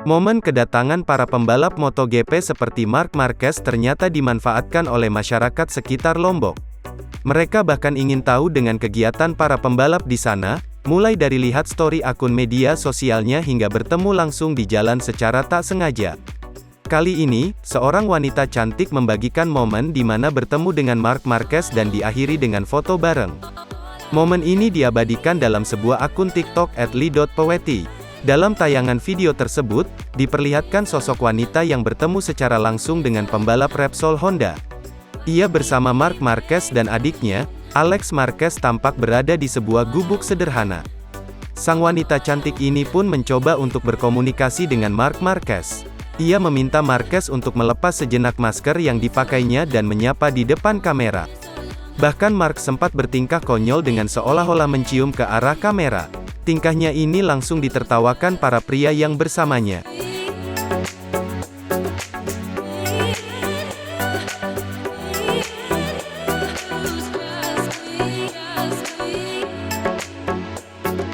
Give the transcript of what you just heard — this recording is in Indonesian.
Momen kedatangan para pembalap MotoGP seperti Marc Marquez ternyata dimanfaatkan oleh masyarakat sekitar Lombok. Mereka bahkan ingin tahu dengan kegiatan para pembalap di sana, mulai dari lihat story akun media sosialnya hingga bertemu langsung di jalan secara tak sengaja. Kali ini, seorang wanita cantik membagikan momen di mana bertemu dengan Marc Marquez dan diakhiri dengan foto bareng. Momen ini diabadikan dalam sebuah akun TikTok @li.peweti. Dalam tayangan video tersebut, diperlihatkan sosok wanita yang bertemu secara langsung dengan pembalap Repsol Honda. Ia bersama Marc Marquez dan adiknya, Alex Marquez tampak berada di sebuah gubuk sederhana. Sang wanita cantik ini pun mencoba untuk berkomunikasi dengan Marc Marquez. Ia meminta Marquez untuk melepas sejenak masker yang dipakainya dan menyapa di depan kamera. Bahkan Marc sempat bertingkah konyol dengan seolah-olah mencium ke arah kamera. Tingkahnya ini langsung ditertawakan para pria yang bersamanya.